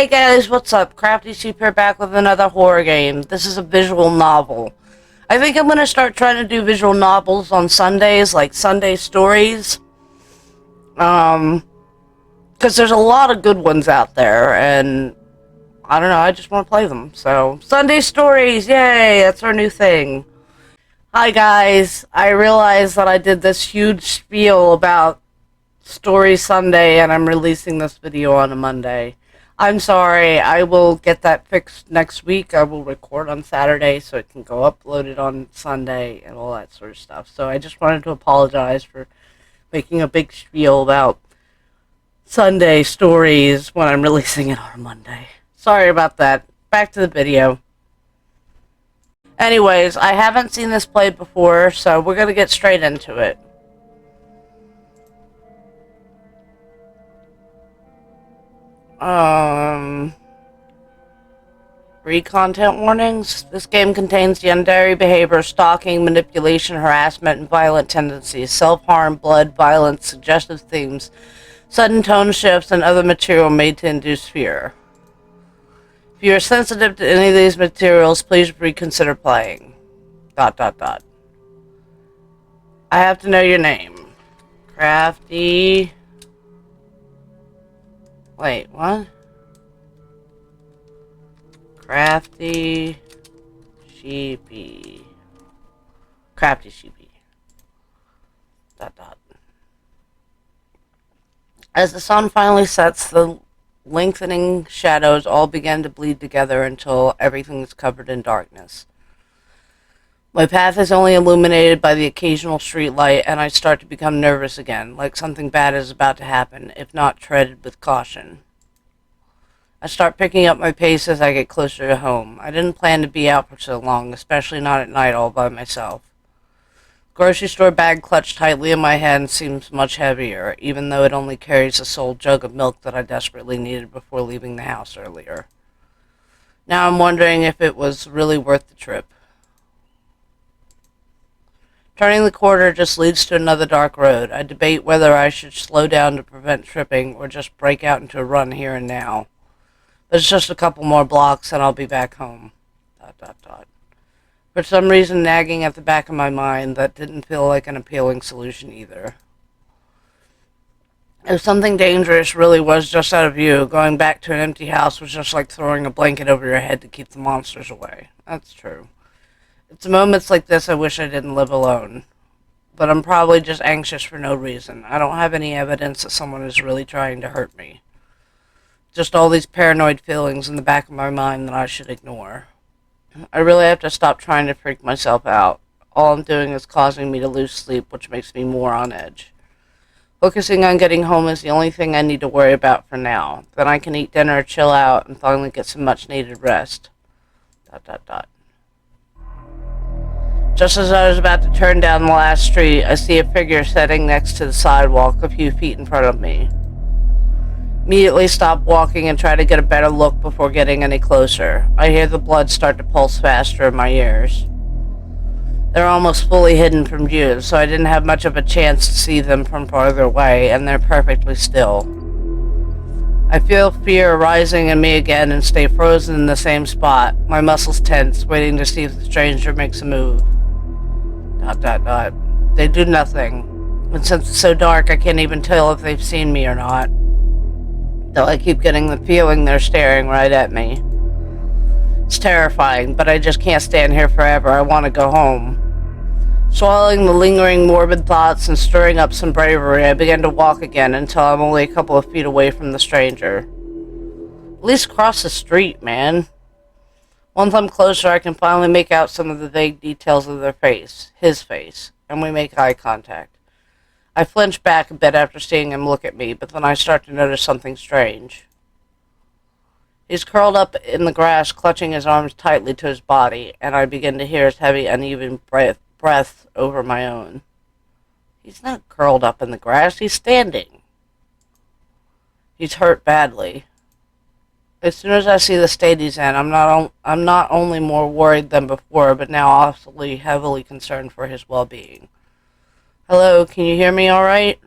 Hey guys, what's up? Crafty Sheep here back with another horror game. This is a visual novel. I think I'm gonna start trying to do visual novels on Sundays, like Sunday stories. Because there's a lot of good ones out there, and I don't know, I just want to play them. So, Sunday stories, yay, that's our new thing. Hi guys, I realized that I did this huge spiel about Story Sunday, and I'm releasing this video on a Monday. I'm sorry, I will get that fixed next week. I will record on Saturday so it can go uploaded on Sunday and all that sort of stuff. So I just wanted to apologize for making a big spiel about Sunday stories when I'm releasing it on Monday. Sorry about that. Back to the video. Anyways, I haven't seen this played before, so we're going to get straight into it. Read content warnings. This game contains the unwary behavior, stalking, manipulation, harassment, and violent tendencies, self-harm, blood, violence, suggestive themes, sudden tone shifts, and other material made to induce fear. If you are sensitive to any of these materials, please reconsider playing. ... I have to know your name. Crafty... Wait, what? Crafty Sheepy. Crafty Sheepy. ... As the sun finally sets, the lengthening shadows all begin to bleed together until everything is covered in darkness. My path is only illuminated by the occasional street light, and I start to become nervous again, like something bad is about to happen, if not treaded with caution. I start picking up my pace as I get closer to home. I didn't plan to be out for so long, especially not at night all by myself. Grocery store bag clutched tightly in my hand seems much heavier, even though it only carries the sole jug of milk that I desperately needed before leaving the house earlier. Now I'm wondering if it was really worth the trip. Turning the corner just leads to another dark road. I debate whether I should slow down to prevent tripping or just break out into a run here and now. There's just a couple more blocks and I'll be back home. ... For some reason nagging at the back of my mind, that didn't feel like an appealing solution either. If something dangerous really was just out of view, going back to an empty house was just like throwing a blanket over your head to keep the monsters away. That's true. It's moments like this I wish I didn't live alone. But I'm probably just anxious for no reason. I don't have any evidence that someone is really trying to hurt me. Just all these paranoid feelings in the back of my mind that I should ignore. I really have to stop trying to freak myself out. All I'm doing is causing me to lose sleep, which makes me more on edge. Focusing on getting home is the only thing I need to worry about for now. Then I can eat dinner, chill out, and finally get some much-needed rest. ... Just as I was about to turn down the last street, I see a figure sitting next to the sidewalk a few feet in front of me. Immediately stop walking and try to get a better look before getting any closer. I hear the blood start to pulse faster in my ears. They're almost fully hidden from view, so I didn't have much of a chance to see them from farther away, and they're perfectly still. I feel fear rising in me again and stay frozen in the same spot, my muscles tense, waiting to see if the stranger makes a move. ... They do nothing, and since it's so dark I can't even tell if they've seen me or not. Though I keep getting the feeling they're staring right at me. It's terrifying, but I just can't stand here forever. I want to go home. Swallowing the lingering morbid thoughts and stirring up some bravery, I begin to walk again until I'm only a couple of feet away from the stranger. At least cross the street, man. Once I'm closer, I can finally make out some of the vague details of their face, his face, and we make eye contact. I flinch back a bit after seeing him look at me, but then I start to notice something strange. He's curled up in the grass, clutching his arms tightly to his body, and I begin to hear his heavy, uneven breath over my own. He's not curled up in the grass, he's standing. He's hurt badly. As soon as I see the state he's in, I'm not only more worried than before, but now also heavily concerned for his well-being. Hello, can you hear me all right?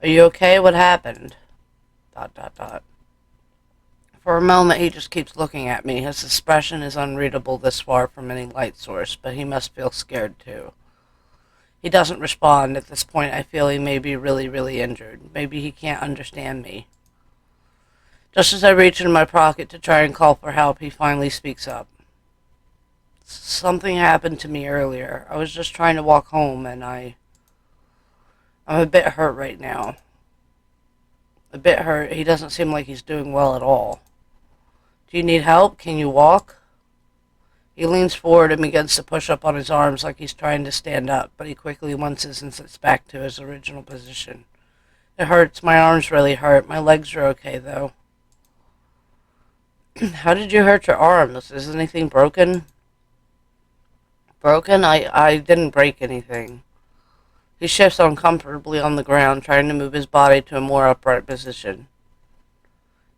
Are you okay? What happened? ... For a moment, he just keeps looking at me. His expression is unreadable this far from any light source, but he must feel scared too. He doesn't respond. At this point, I feel he may be really, really injured. Maybe he can't understand me. Just as I reach into my pocket to try and call for help, he finally speaks up. Something happened to me earlier. I was just trying to walk home, and I'm a bit hurt right now. A bit hurt. He doesn't seem like he's doing well at all. Do you need help? Can you walk? He leans forward and begins to push up on his arms like he's trying to stand up, but he quickly winces and sits back to his original position. It hurts. My arms really hurt. My legs are okay, though. How did you hurt your arms? Is anything broken? Broken? I didn't break anything. He shifts uncomfortably on the ground, trying to move his body to a more upright position.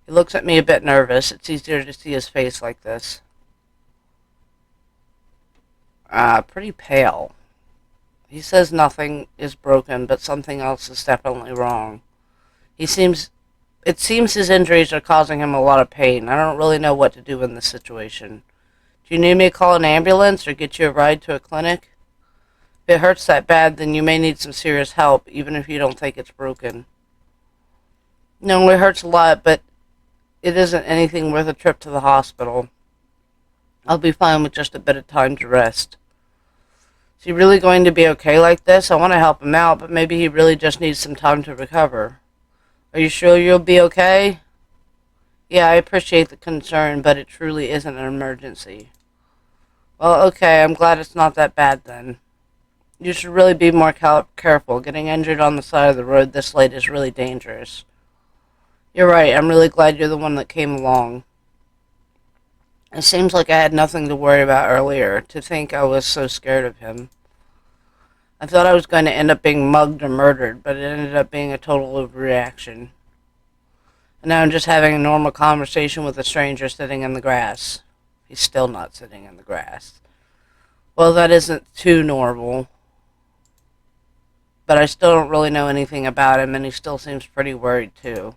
He looks at me a bit nervous. It's easier to see his face like this. Pretty pale. He says nothing is broken, but something else is definitely wrong. It seems his injuries are causing him a lot of pain. I don't really know what to do in this situation. Do you need me to call an ambulance or get you a ride to a clinic? If it hurts that bad, then you may need some serious help, even if you don't think it's broken. No, it hurts a lot, but it isn't anything worth a trip to the hospital. I'll be fine with just a bit of time to rest. Is he really going to be okay like this? I want to help him out, but maybe he really just needs some time to recover. Are you sure you'll be okay? Yeah, I appreciate the concern, but it truly isn't an emergency. Well, okay, I'm glad it's not that bad then. You should really be more careful. Getting injured on the side of the road this late is really dangerous. You're right, I'm really glad you're the one that came along. It seems like I had nothing to worry about earlier, to think I was so scared of him. I thought I was going to end up being mugged or murdered, but it ended up being a total overreaction. And now I'm just having a normal conversation with a stranger sitting in the grass. He's still not sitting in the grass. Well, that isn't too normal. But I still don't really know anything about him, and he still seems pretty worried too.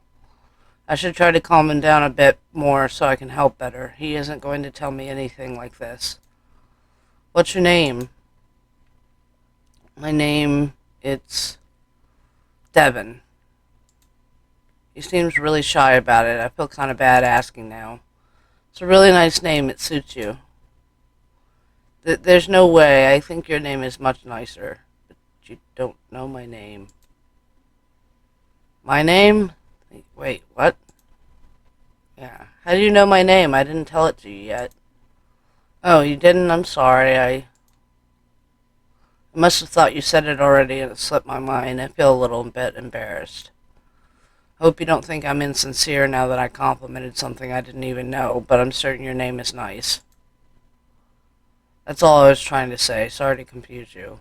I should try to calm him down a bit more so I can help better. He isn't going to tell me anything like this. What's your name? My name, it's Devin. He seems really shy about it. I feel kind of bad asking now. It's a really nice name. It suits you. There's no way. I think your name is much nicer. But you don't know my name. My name? Wait, what? Yeah. How do you know my name? I didn't tell it to you yet. Oh, you didn't? I'm sorry. I must have thought you said it already and it slipped my mind. I feel a little bit embarrassed. Hope you don't think I'm insincere now that I complimented something I didn't even know, but I'm certain your name is nice. That's all I was trying to say. Sorry to confuse you.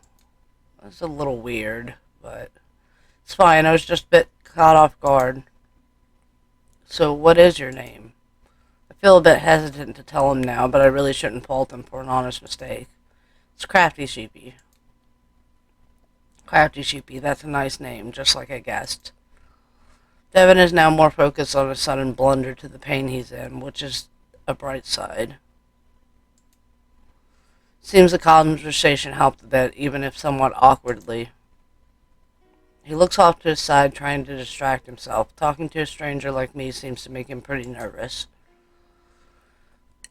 That's a little weird, but it's fine. I was just a bit caught off guard. So, what is your name? I feel a bit hesitant to tell him now, but I really shouldn't fault him for an honest mistake. It's Crafty Sheepy. Crafty Sheepy, that's a nice name, just like I guessed. Devin is now more focused on his sudden blunder to the pain he's in, which is a bright side. Seems the conversation helped a bit, even if somewhat awkwardly. He looks off to his side, trying to distract himself. Talking to a stranger like me seems to make him pretty nervous.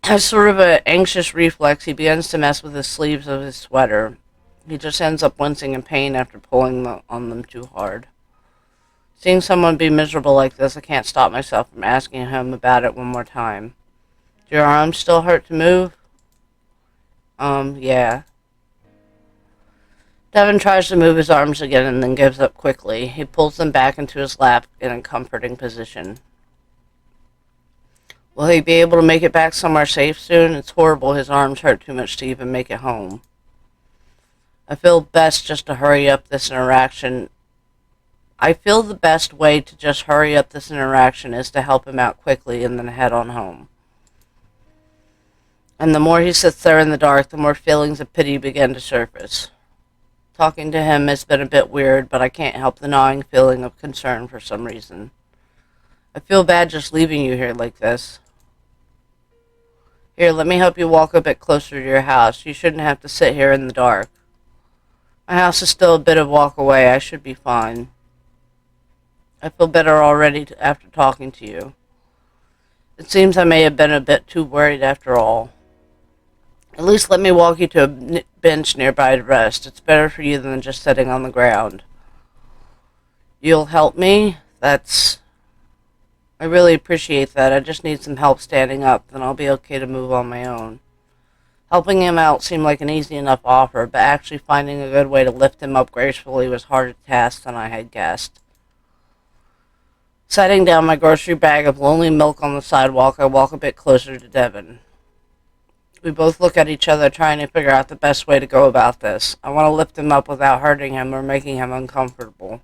As sort of an anxious reflex, he begins to mess with the sleeves of his sweater. He just ends up wincing in pain after pulling on them too hard. Seeing someone be miserable like this, I can't stop myself from asking him about it one more time. Do your arms still hurt to move? Yeah. Devin tries to move his arms again and then gives up quickly. He pulls them back into his lap in a comforting position. Will he be able to make it back somewhere safe soon? It's horrible. His arms hurt too much to even make it home. I feel best just to hurry up this interaction. I feel the best way to just hurry up this interaction is to help him out quickly and then head on home. And the more he sits there in the dark, the more feelings of pity begin to surface. Talking to him has been a bit weird, but I can't help the gnawing feeling of concern for some reason. I feel bad just leaving you here like this. Here, let me help you walk a bit closer to your house. You shouldn't have to sit here in the dark. My house is still a bit of walk away. I should be fine. I feel better already after talking to you. It seems I may have been a bit too worried after all. At least let me walk you to a bench nearby to rest. It's better for you than just sitting on the ground. You'll help me? I really appreciate that. I just need some help standing up, then I'll be okay to move on my own. Helping him out seemed like an easy enough offer, but actually finding a good way to lift him up gracefully was harder task than I had guessed. Setting down my grocery bag of lonely milk on the sidewalk, I walk a bit closer to Devin. We both look at each other, trying to figure out the best way to go about this. I want to lift him up without hurting him or making him uncomfortable.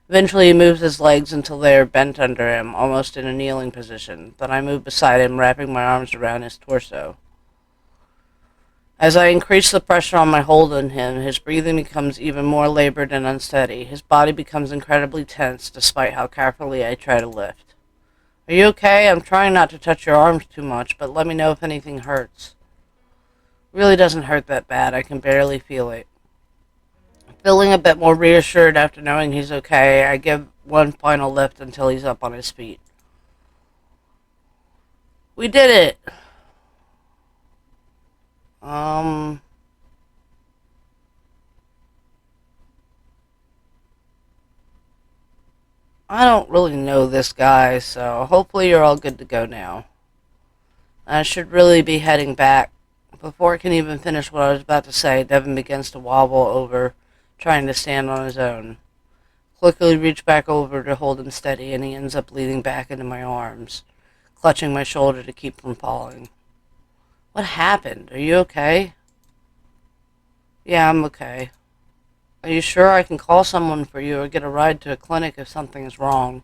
Eventually he moves his legs until they are bent under him, almost in a kneeling position. Then I move beside him, wrapping my arms around his torso. As I increase the pressure on my hold on him, his breathing becomes even more labored and unsteady. His body becomes incredibly tense, despite how carefully I try to lift. Are you okay? I'm trying not to touch your arms too much, but let me know if anything hurts. It really doesn't hurt that bad. I can barely feel it. Feeling a bit more reassured after knowing he's okay, I give one final lift until he's up on his feet. We did it! I don't really know this guy, so hopefully you're all good to go now. I should really be heading back. Before I can even finish what I was about to say, Devin begins to wobble over, trying to stand on his own. Quickly reach back over to hold him steady, and he ends up leaning back into my arms, clutching my shoulder to keep from falling. What happened? Are you okay? Yeah, I'm okay. Are you sure I can call someone for you or get a ride to a clinic if something is wrong?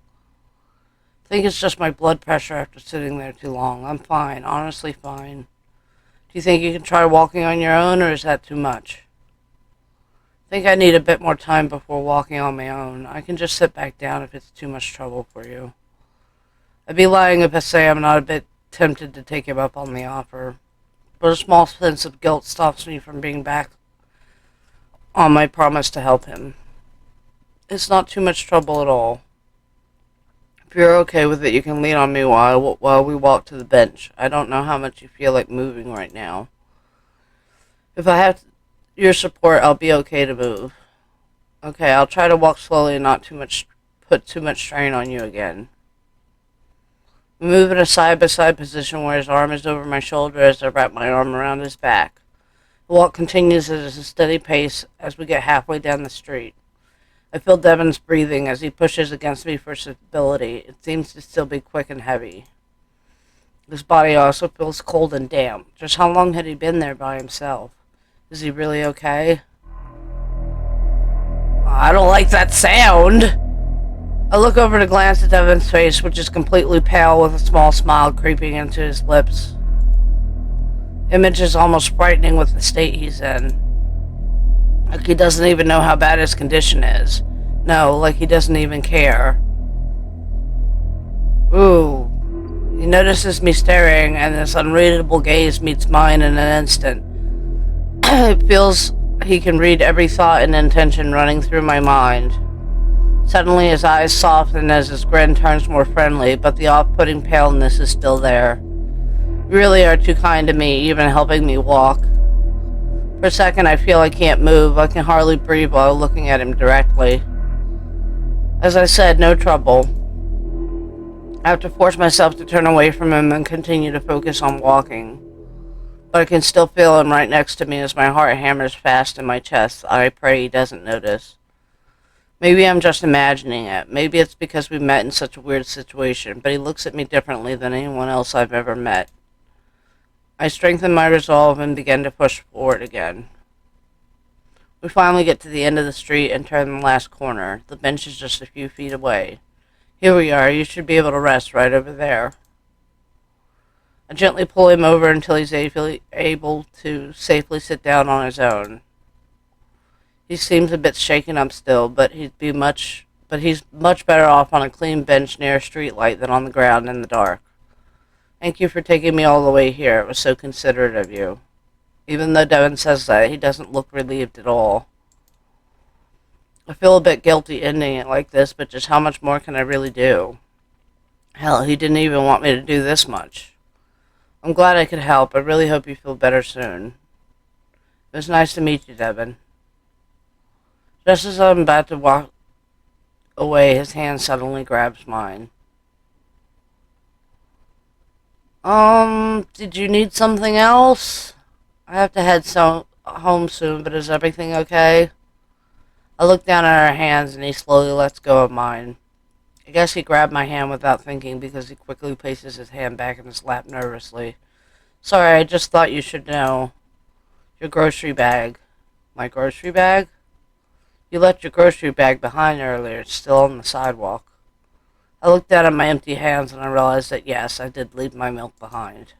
I think it's just my blood pressure after sitting there too long. I'm fine, honestly fine. Do you think you can try walking on your own, or is that too much? I think I need a bit more time before walking on my own. I can just sit back down if it's too much trouble for you. I'd be lying if I say I'm not a bit tempted to take him up on the offer, but a small sense of guilt stops me from being back on my promise to help him. It's not too much trouble at all. If you're okay with it, you can lean on me while we walk to the bench. I don't know how much you feel like moving right now. If I have your support, I'll be okay to move. Okay, I'll try to walk slowly and not put too much strain on you again. We move in a side-by-side position where his arm is over my shoulder as I wrap my arm around his back. The walk continues at a steady pace as we get halfway down the street. I feel Devin's breathing as he pushes against me for stability. It seems to still be quick and heavy. His body also feels cold and damp. Just how long had he been there by himself? Is he really okay? I don't like that sound! I look over to glance at Devin's face, which is completely pale with a small smile creeping into his lips. The image is almost frightening with the state he's in. Like he doesn't even know how bad his condition is. No, like he doesn't even care. Ooh. He notices me staring, and this unreadable gaze meets mine in an instant. It feels he can read every thought and intention running through my mind. Suddenly his eyes soften as his grin turns more friendly, but the off-putting paleness is still there. You really are too kind to me, even helping me walk. For a second I feel I can't move. I can hardly breathe while looking at him directly. As I said, no trouble. I have to force myself to turn away from him and continue to focus on walking. But I can still feel him right next to me as my heart hammers fast in my chest. I pray he doesn't notice. Maybe I'm just imagining it. Maybe it's because we met in such a weird situation, but he looks at me differently than anyone else I've ever met. I strengthen my resolve and begin to push forward again. We finally get to the end of the street and turn the last corner. The bench is just a few feet away. Here we are. You should be able to rest right over there. I gently pull him over until he's able to safely sit down on his own. He seems a bit shaken up still, but he's much better off on a clean bench near a street light than on the ground in the dark. Thank you for taking me all the way here. It was so considerate of you. Even though Devin says that, he doesn't look relieved at all. I feel a bit guilty ending it like this, but just how much more can I really do? Hell, he didn't even want me to do this much. I'm glad I could help. I really hope you feel better soon. It was nice to meet you, Devin. Just as I'm about to walk away, his hand suddenly grabs mine. Did you need something else? I have to head home soon, but is everything okay? I look down at our hands and he slowly lets go of mine. I guess he grabbed my hand without thinking because he quickly places his hand back in his lap nervously. Sorry, I just thought you should know. Your grocery bag. My grocery bag? You left your grocery bag behind earlier. It's still on the sidewalk. I looked down at my empty hands and I realized that yes, I did leave my milk behind.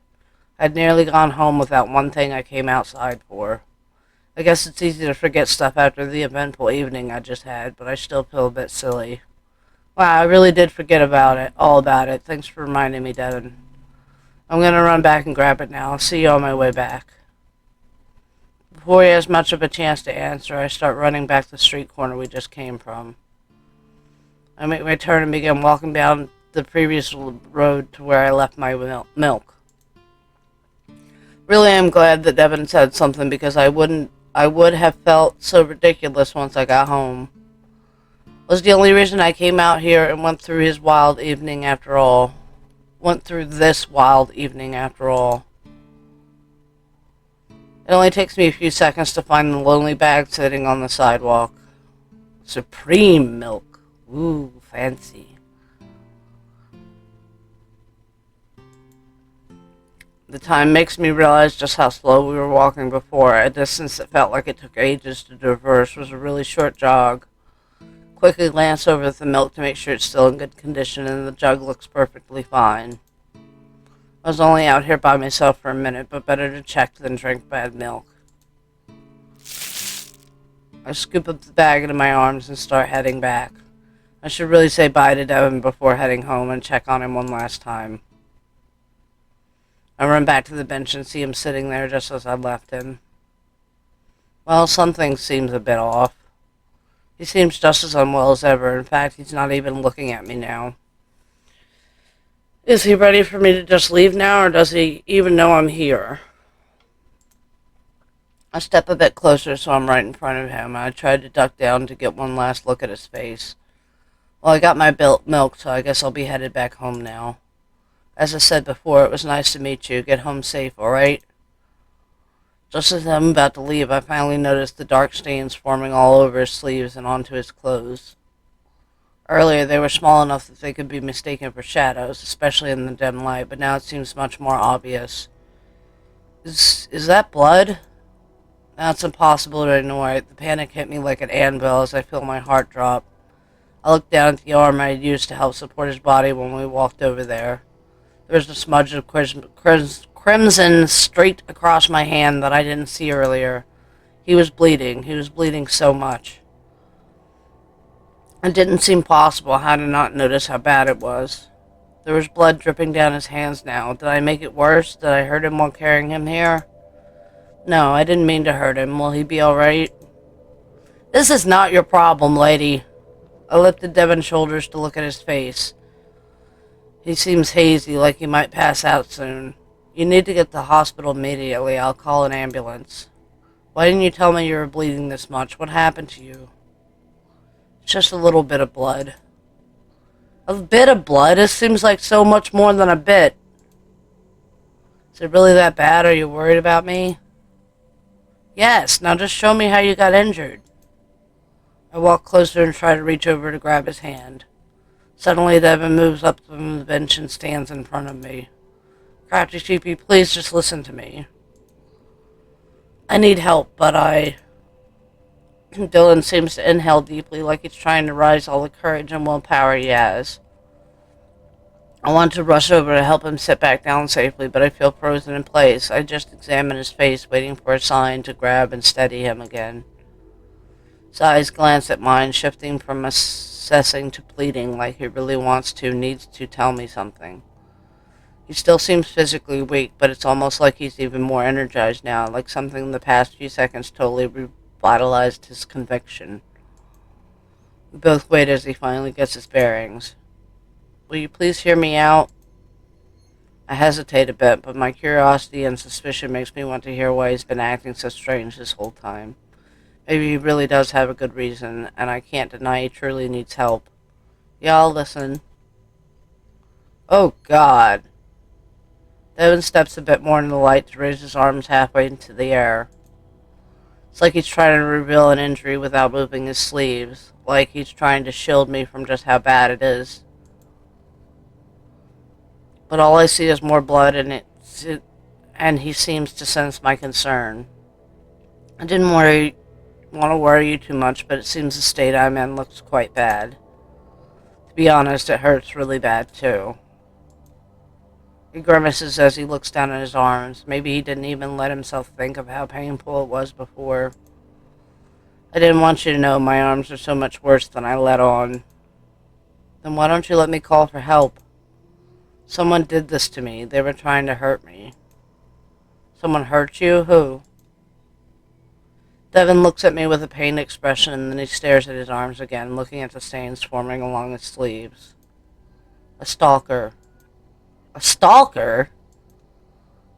I'd nearly gone home without one thing I came outside for. I guess it's easy to forget stuff after the eventful evening I just had, but I still feel a bit silly. Wow, I really did forget all about it. Thanks for reminding me, Devin. I'm gonna run back and grab it now. I'll see you on my way back. Before he has much of a chance to answer, I start running back the street corner we just came from. I make my turn and begin walking down the previous road to where I left my milk. Really, I'm glad that Devin said something because I would have felt so ridiculous once I got home. It was the only reason I came out here and went through this wild evening after all. It only takes me a few seconds to find the lonely bag sitting on the sidewalk. Supreme milk. Ooh, fancy. The time makes me realize just how slow we were walking before. A distance that felt like it took ages to traverse was a really short jog. Quickly glance over at the milk to make sure it's still in good condition and the jug looks perfectly fine. I was only out here by myself for a minute, but better to check than drink bad milk. I scoop up the bag into my arms and start heading back. I should really say bye to Devin before heading home and check on him one last time. I run back to the bench and see him sitting there just as I left him. Well, something seems a bit off. He seems just as unwell as ever. In fact, he's not even looking at me now. Is he ready for me to just leave now, or does he even know I'm here? I step a bit closer so I'm right in front of him. I try to duck down to get one last look at his face. Well, I got my milk, so I guess I'll be headed back home now. As I said before, it was nice to meet you. Get home safe, alright? Just as I'm about to leave, I finally noticed the dark stains forming all over his sleeves and onto his clothes. Earlier, they were small enough that they could be mistaken for shadows, especially in the dim light, but now it seems much more obvious. Is that blood? Now it's impossible to ignore it. The panic hit me like an anvil as I feel my heart drop. I looked down at the arm I had used to help support his body when we walked over there. There was a smudge of crimson straight across my hand that I didn't see earlier. He was bleeding. He was bleeding so much. It didn't seem possible how to not notice how bad it was. There was blood dripping down his hands now. Did I make it worse? Did I hurt him while carrying him here? No, I didn't mean to hurt him. Will he be alright? This is not your problem, lady. I lifted Devin's shoulders to look at his face. He seems hazy, like he might pass out soon. You need to get to the hospital immediately. I'll call an ambulance. Why didn't you tell me you were bleeding this much? What happened to you? It's just a little bit of blood. A bit of blood? It seems like so much more than a bit. Is it really that bad? Are you worried about me? Yes, now just show me how you got injured. I walk closer and try to reach over to grab his hand. Suddenly, Devin moves up from the bench and stands in front of me. Crafty Sheepy, please just listen to me. I need help, but Dylan seems to inhale deeply, like he's trying to rise all the courage and willpower he has. I want to rush over to help him sit back down safely, but I feel frozen in place. I just examine his face, waiting for a sign to grab and steady him again. His eyes glance at mine, shifting from a. assessing to pleading, like he really wants to, needs to tell me something. He still seems physically weak, but it's almost like he's even more energized now, like something in the past few seconds totally revitalized his conviction. We both wait as he finally gets his bearings. Will you please hear me out? I hesitate a bit, but my curiosity and suspicion makes me want to hear why he's been acting so strange this whole time. Maybe he really does have a good reason, and I can't deny he truly needs help. Yeah, I'll listen. Oh, God. Devin steps a bit more into the light to raise his arms halfway into the air. It's like he's trying to reveal an injury without moving his sleeves, like he's trying to shield me from just how bad it is. But all I see is more blood, and he seems to sense my concern. I didn't want to worry you too much, but it seems the state I'm in looks quite bad. To be honest, it hurts really bad, too. He grimaces as he looks down at his arms. Maybe he didn't even let himself think of how painful it was before. I didn't want you to know my arms are so much worse than I let on. Then why don't you let me call for help? Someone did this to me. They were trying to hurt me. Someone hurt you? Who? Devin looks at me with a pained expression, and then he stares at his arms again, looking at the stains forming along his sleeves. A stalker. A stalker?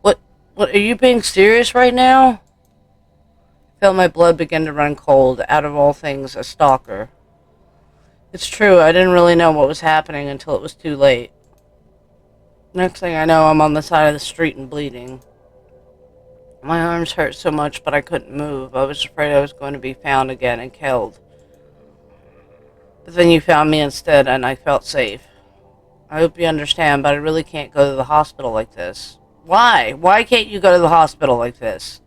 What, are you being serious right now? I felt my blood begin to run cold. Out of all things, a stalker. It's true, I didn't really know what was happening until it was too late. Next thing I know, I'm on the side of the street and bleeding. My arms hurt so much, but I couldn't move. I was afraid I was going to be found again and killed. But then you found me instead, and I felt safe. I hope you understand, but I really can't go to the hospital like this. Why? Why can't you go to the hospital like this?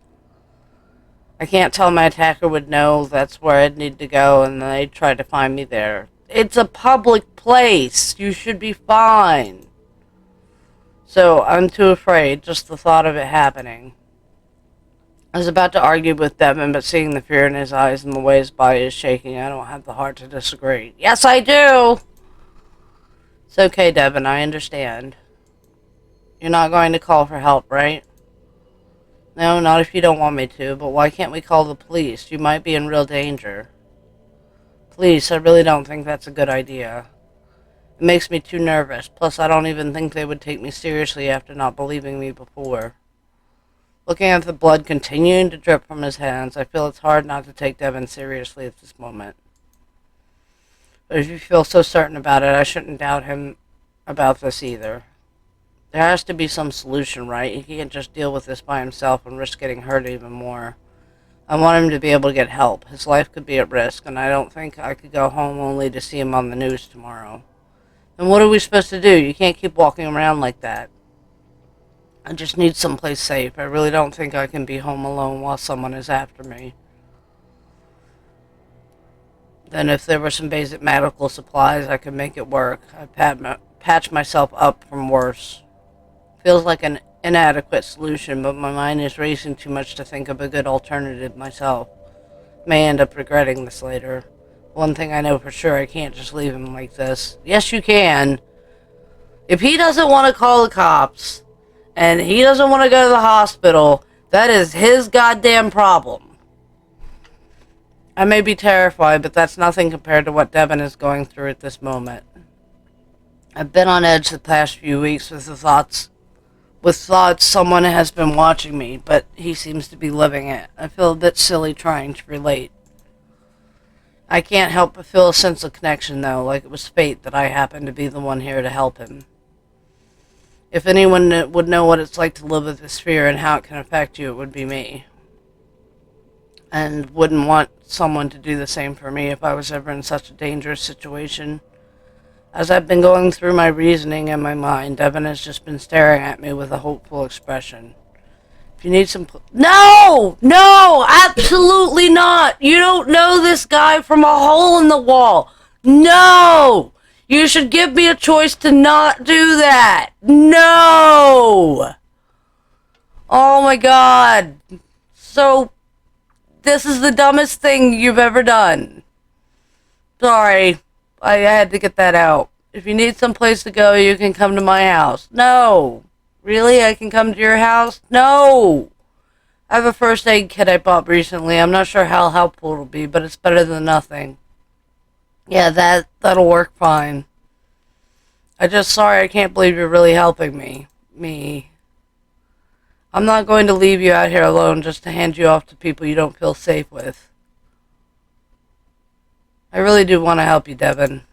I can't tell my attacker would know that's where I'd need to go, and they'd try to find me there. It's a public place. You should be fine. So, I'm too afraid, just the thought of it happening. I was about to argue with Devin, but seeing the fear in his eyes and the way his body is shaking, I don't have the heart to disagree. Yes, I do! It's okay, Devin, I understand. You're not going to call for help, right? No, not if you don't want me to, but why can't we call the police? You might be in real danger. Police, I really don't think that's a good idea. It makes me too nervous, plus I don't even think they would take me seriously after not believing me before. Looking at the blood continuing to drip from his hands, I feel it's hard not to take Devin seriously at this moment. But if you feel so certain about it, I shouldn't doubt him about this either. There has to be some solution, right? He can't just deal with this by himself and risk getting hurt even more. I want him to be able to get help. His life could be at risk, and I don't think I could go home only to see him on the news tomorrow. And what are we supposed to do? You can't keep walking around like that. I just need someplace safe. I really don't think I can be home alone while someone is after me. Then if there were some basic medical supplies, I could make it work. I'd patch myself up from worse. Feels like an inadequate solution, but my mind is racing too much to think of a good alternative myself. May end up regretting this later. One thing I know for sure, I can't just leave him like this. Yes, you can. If he doesn't want to call the cops, and he doesn't want to go to the hospital, that is his goddamn problem. I may be terrified, but that's nothing compared to what Devin is going through at this moment. I've been on edge the past few weeks with thoughts someone has been watching me, but he seems to be living it. I feel a bit silly trying to relate. I can't help but feel a sense of connection, though, like it was fate that I happened to be the one here to help him. If anyone would know what it's like to live with this fear and how it can affect you, it would be me. And wouldn't want someone to do the same for me if I was ever in such a dangerous situation. As I've been going through my reasoning in my mind, Devin has just been staring at me with a hopeful expression. If you need some... No! No! Absolutely not! You don't know this guy from a hole in the wall! No! You should give me a choice to not do that! No! Oh my god! So, this is the dumbest thing you've ever done. Sorry. I had to get that out. If you need some place to go, you can come to my house. No! Really? I can come to your house? No! I have a first aid kit I bought recently. I'm not sure how helpful it'll be, but it's better than nothing. Yeah, that'll work fine. Sorry, I can't believe you're really helping me. Me. I'm not going to leave you out here alone just to hand you off to people you don't feel safe with. I really do want to help you, Devin.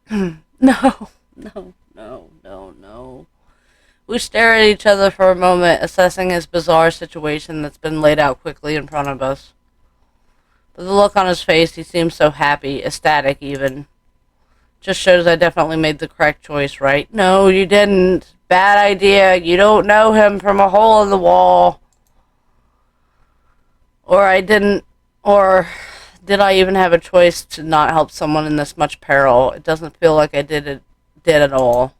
No, no, no, no, no. We stare at each other for a moment, assessing his bizarre situation that's been laid out quickly in front of us. But the look on his face, he seems so happy, ecstatic even. Just shows I definitely made the correct choice, right? No, you didn't. Bad idea. You don't know him from a hole in the wall. Or did I even have a choice to not help someone in this much peril? It doesn't feel like I did at all.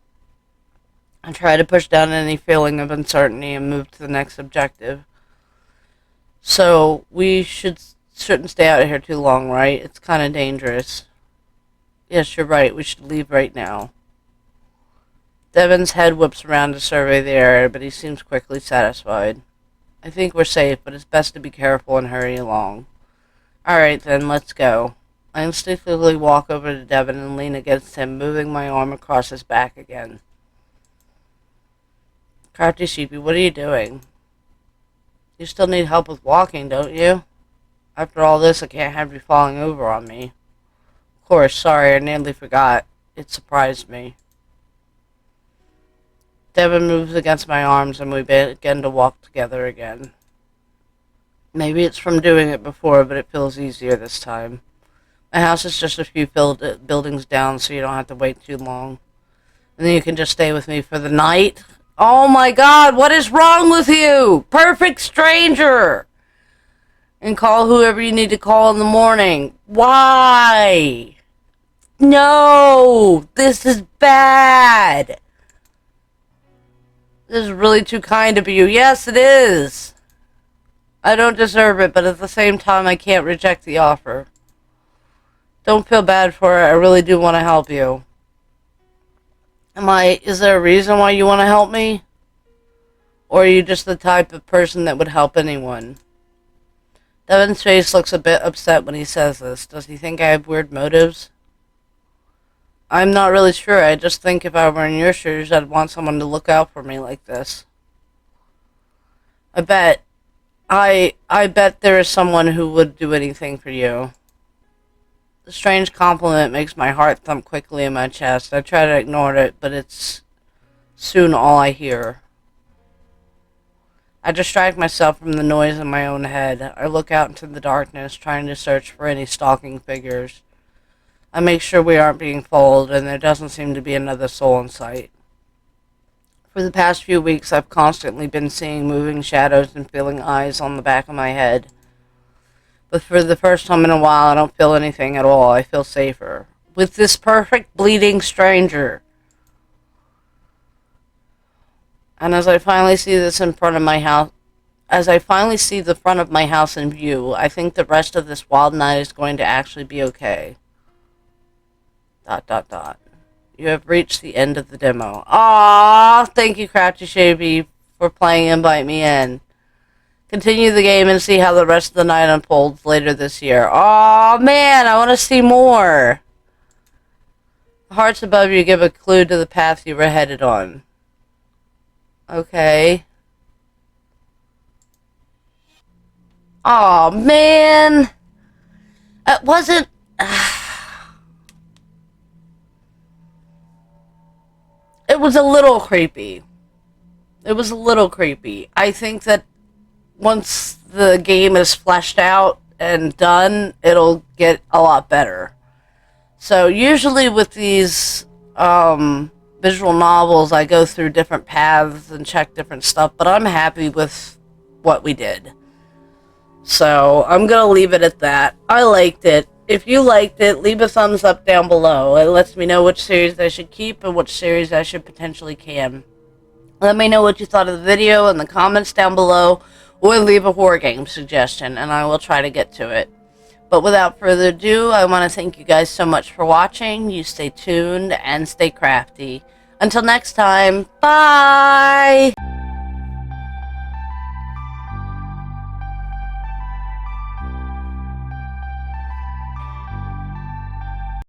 I try to push down any feeling of uncertainty and move to the next objective. So, we shouldn't stay out here too long, right? It's kind of dangerous. Yes, you're right. We should leave right now. Devin's head whips around to survey the area, but he seems quickly satisfied. I think we're safe, but it's best to be careful and hurry along. Alright then, let's go. I instinctively walk over to Devin and lean against him, moving my arm across his back again. Crafty Sheepy, what are you doing? You still need help with walking, don't you? After all this, I can't have you falling over on me. Of course, sorry, I nearly forgot. It surprised me. Devin moves against my arms and we begin to walk together again. Maybe it's from doing it before, but it feels easier this time. My house is just a few buildings down, so you don't have to wait too long. And then you can just stay with me for the night. Oh my god, what is wrong with you? Perfect stranger! And call whoever you need to call in the morning. Why? No! This is bad! This is really too kind of you. Yes, it is! I don't deserve it, but at the same time, I can't reject the offer. Don't feel bad for it. I really do want to help you. Is there a reason why you want to help me? Or are you just the type of person that would help anyone? Devin's face looks a bit upset when he says this. Does he think I have weird motives? I'm not really sure. I just think if I were in your shoes, I'd want someone to look out for me like this. I bet there is someone who would do anything for you. The strange compliment makes my heart thump quickly in my chest. I try to ignore it, but it's soon all I hear. I distract myself from the noise in my own head. I look out into the darkness, trying to search for any stalking figures. I make sure we aren't being followed, and there doesn't seem to be another soul in sight. For the past few weeks, I've constantly been seeing moving shadows and feeling eyes on the back of my head. But for the first time in a while, I don't feel anything at all. I feel safer. With this perfect bleeding stranger. And as I finally see the front of my house in view, I think the rest of this wild night is going to actually be okay. ... You have reached the end of the demo. Aww, thank you, Crafty Shaby, for playing Invite Me In. Continue the game and see how the rest of the night unfolds later this year. Aww, man, I want to see more. The hearts above you give a clue to the path you were headed on. Okay. Aw, man. It wasn't... It was a little creepy. It was a little creepy. I think that once the game is fleshed out and done, it'll get a lot better. So usually with these visual novels, I go through different paths and check different stuff, but I'm happy with what we did. So I'm going to leave it at that. I liked it. If you liked it, leave a thumbs up down below. It lets me know which series I should keep and which series I should potentially can. Let me know what you thought of the video in the comments down below, or leave a horror game suggestion, and I will try to get to it. But without further ado, I want to thank you guys so much for watching. You stay tuned and stay crafty. Until next time, bye!